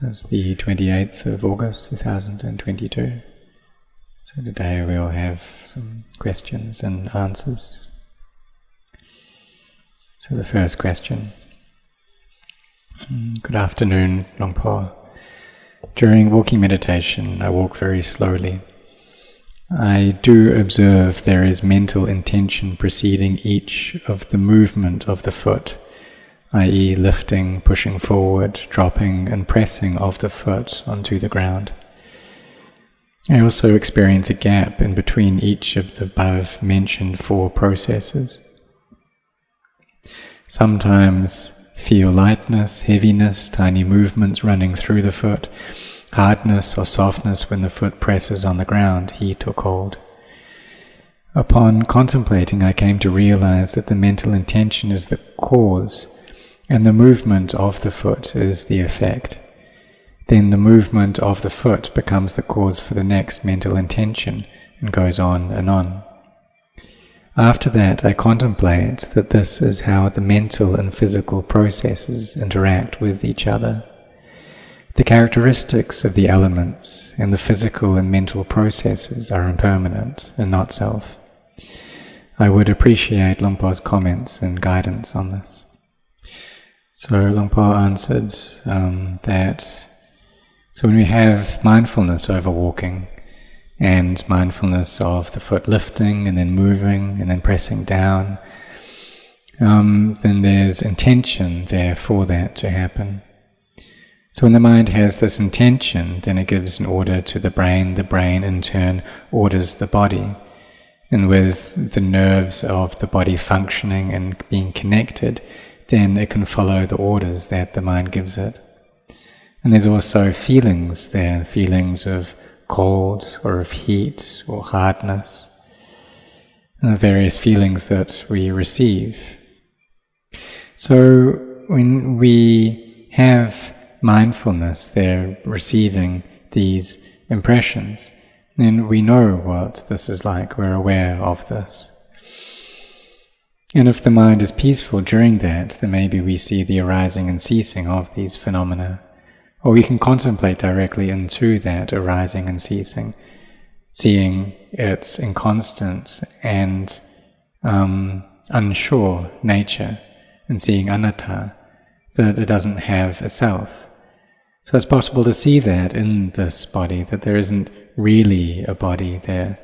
It's the 28th of August 2022. So today we'll have some questions and answers. So the first question. Good afternoon, Longpo. During walking meditation, I walk very slowly. I do observe there is mental intention preceding each of the movement of the foot, i.e. lifting, pushing forward, dropping and pressing of the foot onto the ground. I also experience a gap in between each of the above mentioned 4 processes. Sometimes feel lightness, heaviness, tiny movements running through the foot, hardness or softness when the foot presses on the ground, heat or cold. Upon contemplating, I came to realize that the mental intention is the cause, and the movement of the foot is the effect. Then the movement of the foot becomes the cause for the next mental intention, and goes on and on. After that, I contemplate that this is how the mental and physical processes interact with each other. The characteristics of the elements and the physical and mental processes are impermanent and not self. I would appreciate Longpo's comments and guidance on this. So Longpo answered so when we have mindfulness over walking and mindfulness of the foot lifting and then moving and then pressing down, then there's intention there for that to happen. So when the mind has this intention, then it gives an order to the brain in turn orders the body. And with the nerves of the body functioning and being connected, then it can follow the orders that the mind gives it. And there's also feelings there, feelings of cold or of heat or hardness, and the various feelings that we receive. So when we have mindfulness there receiving these impressions, then we know what this is like, we're aware of this. And if the mind is peaceful during that, then maybe we see the arising and ceasing of these phenomena. Or we can contemplate directly into that arising and ceasing, seeing its inconstant and unsure nature, and seeing anatta, that it doesn't have a self. So it's possible to see that in this body, that there isn't really a body there.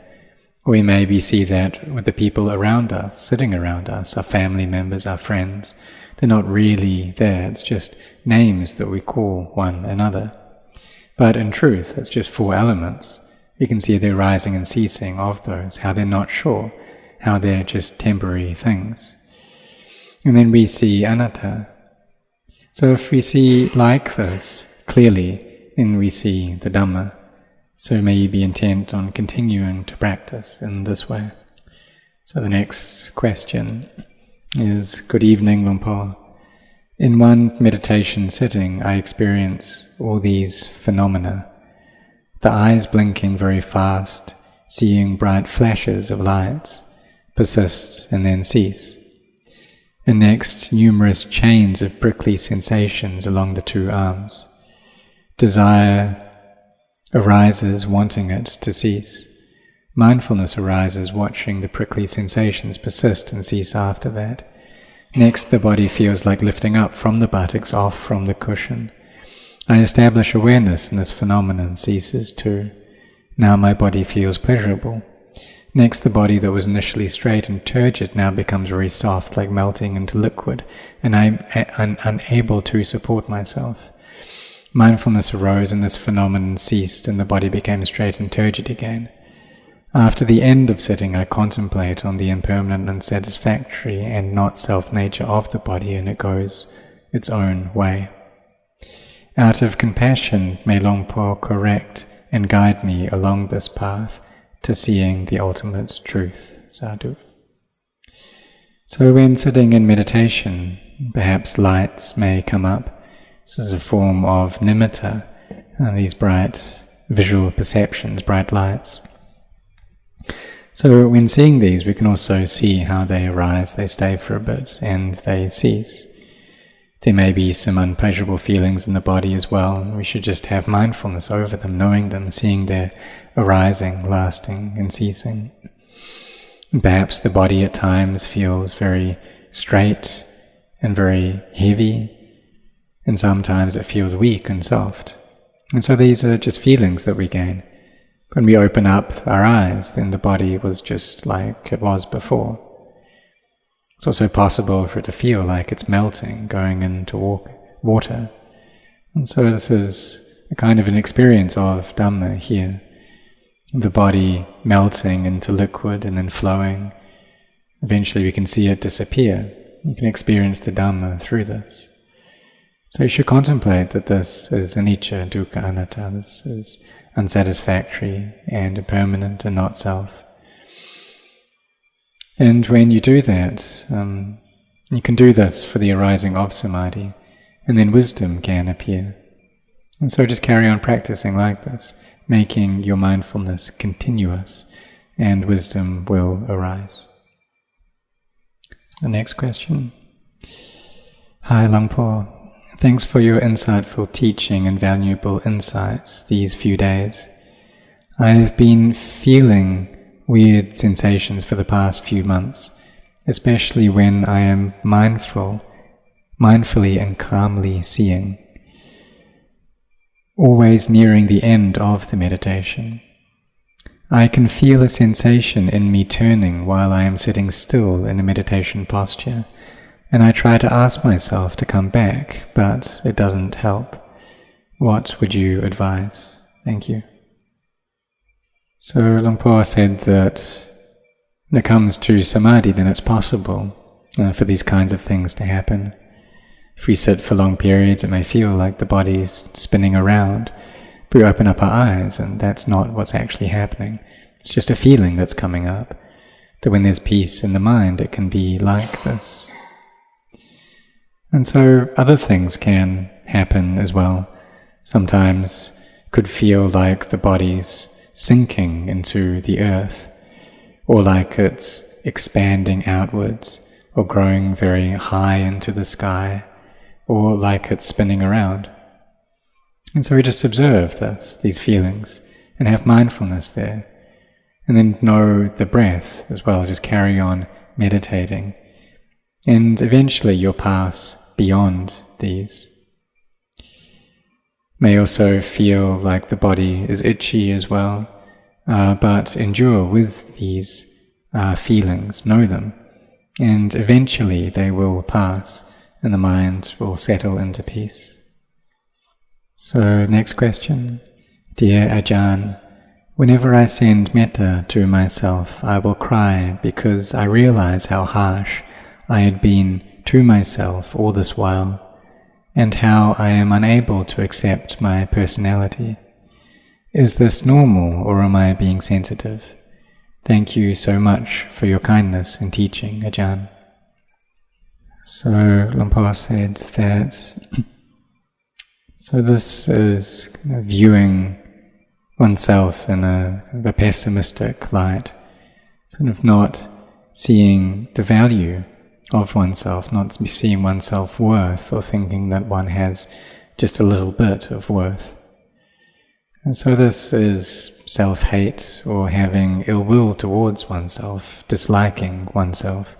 Or we maybe see that with the people around us, sitting around us, our family members, our friends. They're not really there, it's just names that we call one another. But in truth, it's just 4 elements. We can see the arising and ceasing of those, how they're not sure, how they're just temporary things. And then we see anatta. So if we see like this clearly, then we see the Dhamma. So may you be intent on continuing to practice in this way. So the next question is, good evening, Longpo. In one meditation sitting, I experience all these phenomena. The eyes blinking very fast, seeing bright flashes of lights, persist and then cease. And next, numerous chains of prickly sensations along the 2 arms. Desire arises, wanting it to cease. Mindfulness arises, watching the prickly sensations persist and cease after that. Next, the body feels like lifting up from the buttocks, off from the cushion. I establish awareness, and this phenomenon ceases too. Now my body feels pleasurable. Next, the body that was initially straight and turgid now becomes very soft, like melting into liquid, and I'm unable to support myself. Mindfulness arose, and this phenomenon ceased, and the body became straight and turgid again. After the end of sitting, I contemplate on the impermanent, unsatisfactory, and not self-nature of the body, and it goes its own way. Out of compassion, may Longpo correct and guide me along this path to seeing the ultimate truth. Sadhu. So when sitting in meditation, perhaps lights may come up. This is a form of nimitta, these bright visual perceptions, bright lights. So when seeing these, we can also see how they arise, they stay for a bit, and they cease. There may be some unpleasurable feelings in the body as well. We should just have mindfulness over them, knowing them, seeing their arising, lasting, and ceasing. And perhaps the body at times feels very straight and very heavy, and sometimes it feels weak and soft. And so these are just feelings that we gain. When we open up our eyes, then the body was just like it was before. It's also possible for it to feel like it's melting, going into water. And so this is a kind of an experience of Dhamma here. The body melting into liquid and then flowing. Eventually we can see it disappear. You can experience the Dhamma through this. So you should contemplate that this is anicca, dukkha, anatta. This is unsatisfactory and impermanent and not self. And when you do that, you can do this for the arising of samadhi, and then wisdom can appear. And so just carry on practicing like this, making your mindfulness continuous, and wisdom will arise. The next question. Hi, Longpo. Thanks for your insightful teaching and valuable insights these few days. I have been feeling weird sensations for the past few months, especially when I am mindfully and calmly seeing, always nearing the end of the meditation. I can feel a sensation in me turning while I am sitting still in a meditation posture, and I try to ask myself to come back, but it doesn't help. What would you advise? Thank you. So Longpo said that when it comes to samadhi, then it's possible for these kinds of things to happen. If we sit for long periods, it may feel like the body's spinning around, but we open up our eyes and that's not what's actually happening. It's just a feeling that's coming up, that when there's peace in the mind, it can be like this. And so other things can happen as well. Sometimes it could feel like the body's sinking into the earth, or like it's expanding outwards, or growing very high into the sky, or like it's spinning around. And so we just observe these feelings, and have mindfulness there, and then know the breath as well, just carry on meditating, and eventually you'll pass beyond these. May also feel like the body is itchy as well, but endure with these feelings, know them, and eventually they will pass and the mind will settle into peace. So, next question. Dear Ajahn, whenever I send metta to myself, I will cry because I realize how harsh I had been to myself all this while, and how I am unable to accept my personality. Is this normal, or am I being sensitive? Thank you so much for your kindness in teaching, Ajahn. So Longpo said that so this is viewing oneself in a pessimistic light, sort of not seeing the value of oneself, not seeing one's self-worth, or thinking that one has just a little bit of worth. And so this is self-hate, or having ill will towards oneself, disliking oneself,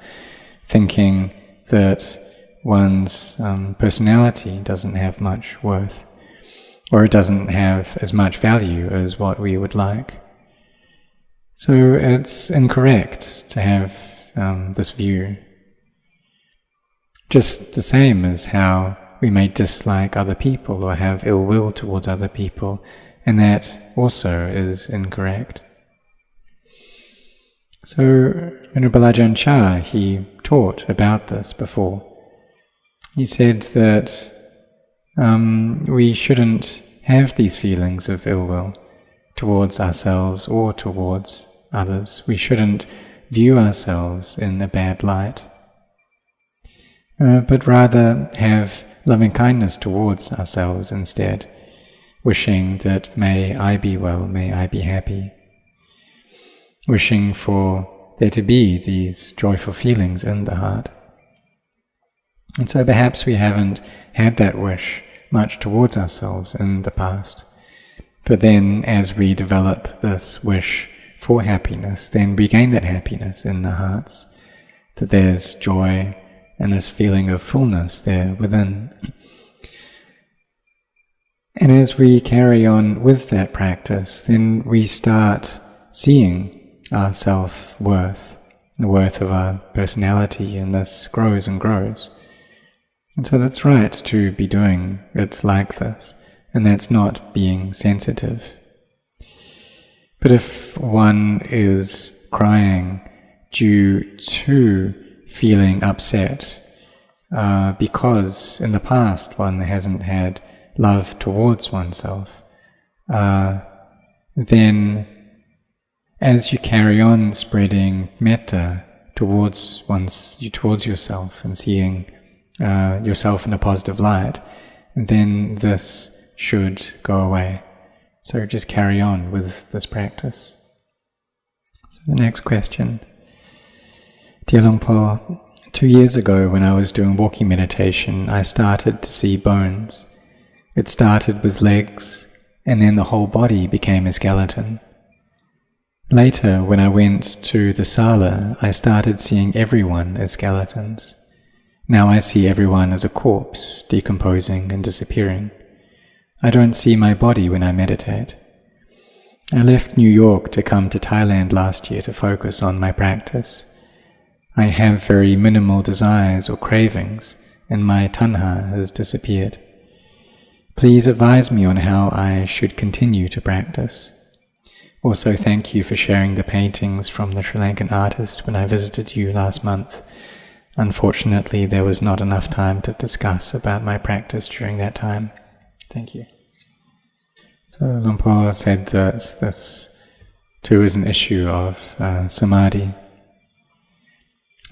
thinking that one's personality doesn't have much worth, or it doesn't have as much value as what we would like. So it's incorrect to have this view. Just the same as how we may dislike other people or have ill will towards other people, and that also is incorrect. So Venerable Ajahn Chah, he taught about this before. He said that we shouldn't have these feelings of ill will towards ourselves or towards others. We shouldn't view ourselves in a bad light, but rather have loving kindness towards ourselves instead, wishing that may I be well, may I be happy, wishing for there to be these joyful feelings in the heart. And so perhaps we haven't had that wish much towards ourselves in the past. But then as we develop this wish for happiness, then we gain that happiness in the hearts, that there's joy and this feeling of fullness there within. And as we carry on with that practice, then we start seeing our self-worth, the worth of our personality, and this grows and grows. And so that's right to be doing it like this, and that's not being sensitive. But if one is crying due to feeling upset because in the past one hasn't had love towards oneself, then as you carry on spreading metta towards yourself and seeing yourself in a positive light, then this should go away. So just carry on with this practice. So the next question. Dear Luang Por, 2 years ago when I was doing walking meditation, I started to see bones. It started with legs, and then the whole body became a skeleton. Later, when I went to the sala, I started seeing everyone as skeletons. Now I see everyone as a corpse, decomposing and disappearing. I don't see my body when I meditate. I left New York to come to Thailand last year to focus on my practice. I have very minimal desires or cravings, and my tanha has disappeared. Please advise me on how I should continue to practice. Also, thank you for sharing the paintings from the Sri Lankan artist when I visited you last month. Unfortunately, there was not enough time to discuss about my practice during that time. Thank you. So Luang Por said that this too is an issue of samadhi.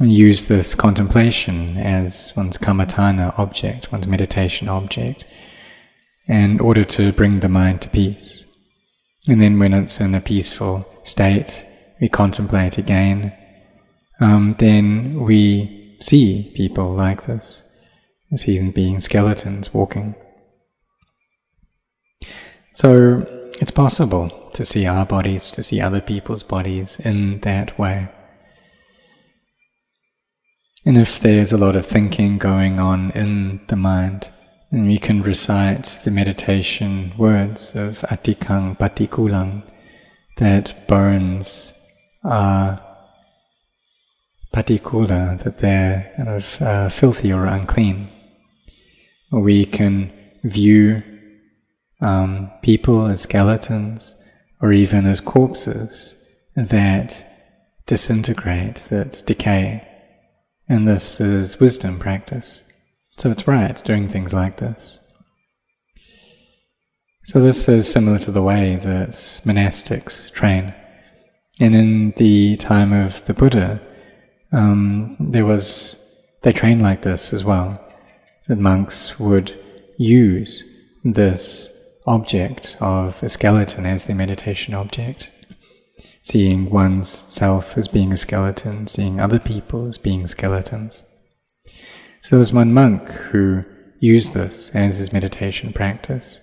And use this contemplation as one's kammatthana object, one's meditation object, in order to bring the mind to peace. And then when it's in a peaceful state, we contemplate again, then we see people like this, we see them being skeletons walking. So it's possible to see our bodies, to see other people's bodies in that way. And if there's a lot of thinking going on in the mind, then we can recite the meditation words of Atikang Patikulang, that bones are patikula, that they're kind of filthy or unclean. We can view people as skeletons, or even as corpses that disintegrate, that decay. And this is wisdom practice. So it's right doing things like this. So this is similar to the way that monastics train. And in the time of the Buddha, they trained like this as well. That monks would use this object of a skeleton as their meditation object, seeing one's self as being a skeleton, seeing other people as being skeletons. So there was one monk who used this as his meditation practice,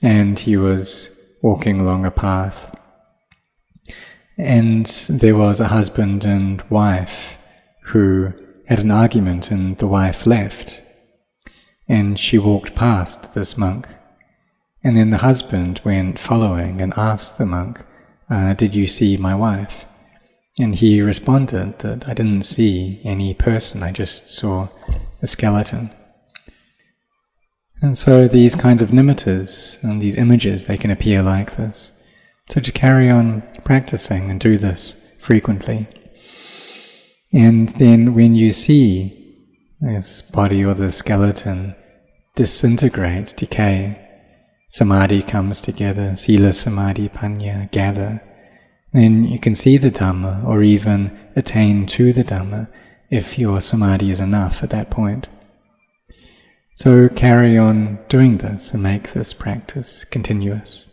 and he was walking along a path, and there was a husband and wife who had an argument, and the wife left, and she walked past this monk, and then the husband went following and asked the monk, did you see my wife? And he responded that I didn't see any person, I just saw a skeleton. And so these kinds of nimittas and these images, they can appear like this. So to carry on practicing and do this frequently. And then when you see this body or the skeleton disintegrate, decay, samadhi comes together, sila, samadhi, panya gather, then you can see the Dhamma or even attain to the Dhamma if your samadhi is enough at that point. So carry on doing this and make this practice continuous.